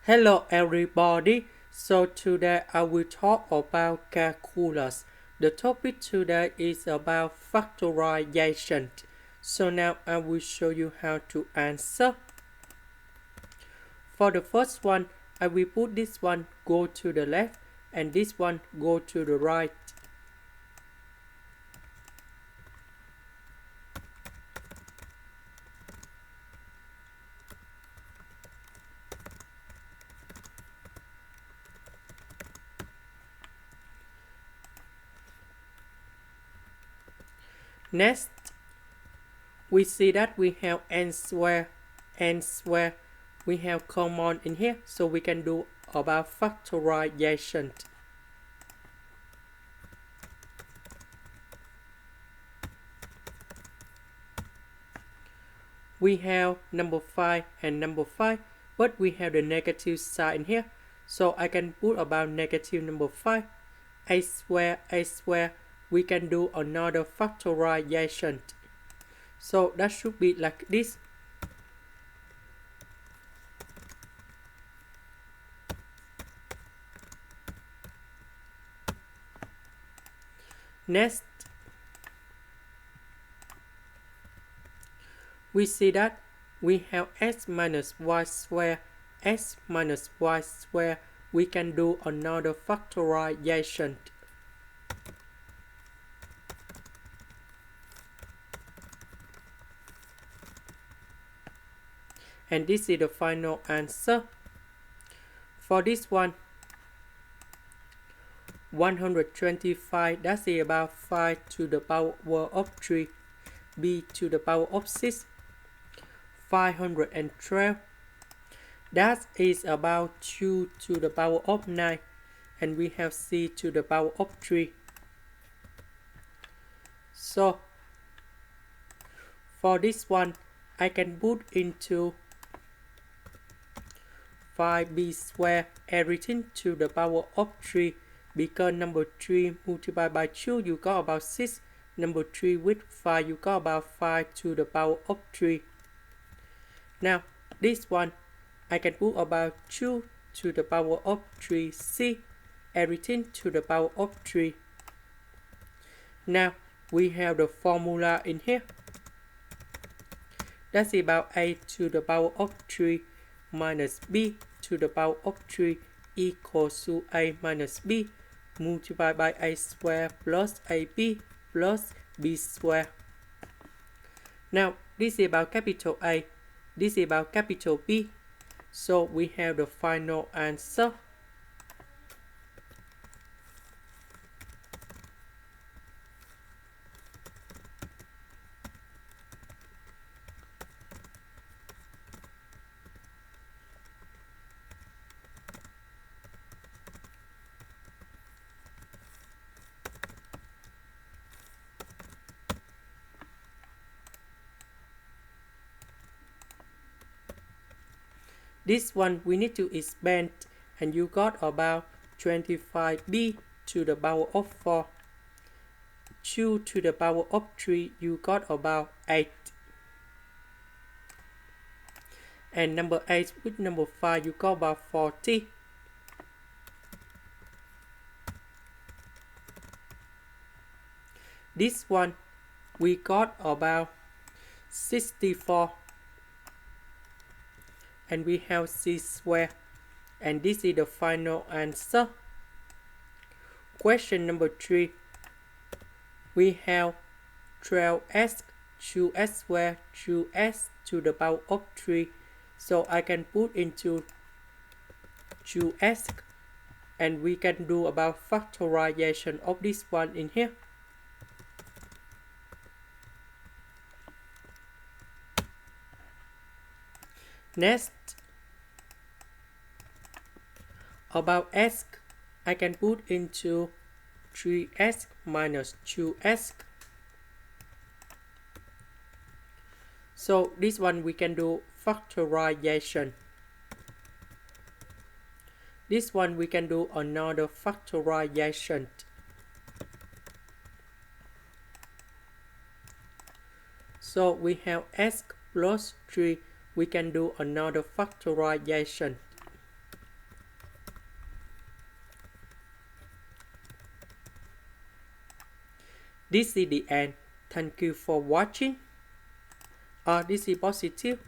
Hello everybody, so today I will talk about calculus. The topic today is about factorization. So now I will show you how to answer. For the first one, I will put this one go to the left and this one go to the right. Next, we see that we have n square, we have common in here, so we can do about factorization. We have number 5 and number 5, but we have the negative sign in here, so I can put about negative number 5. A square, we can do another factorization. So that should be like this. Next, we see that we have x minus y square, x minus y square. We can do another factorization. And this is the final answer. For this one, 125, that's about 5 to the power of 3, b to the power of 6, 512, that is about 2 to the power of 9, and we have c to the power of 3. So for this one, I can put into 5b squared everything to the power of 3, because number 3 multiplied by 2 you got about 6, number 3 with 5 you got about 5 to the power of 3. Now this one I can put about 2 to the power of 3c everything to the power of 3. Now we have the formula in here. That's about a to the power of 3 minus b to the power of 3 equals to a minus b multiplied by a square plus ab plus b square. Now this is about capital A, this is about capital B, so we have the final answer. This one we need to expand, and you got about 25b to the power of 4, 2 to the power of 3, you got about 8. And number 8 with number 5, you got about 40. This one, we got about 64. And we have c squared. And this is the final answer. Question number 3. We have 12x, 2x squared, 2x to the power of 3. So I can put into 2x, and we can do about factorization of this one in here. Next, about x, I can put into 3x minus 2x. So this one we can do factorization. This one we can do another factorization. So we have x plus 3, we can do another factorization. This is the end. Thank you for watching. This is positive.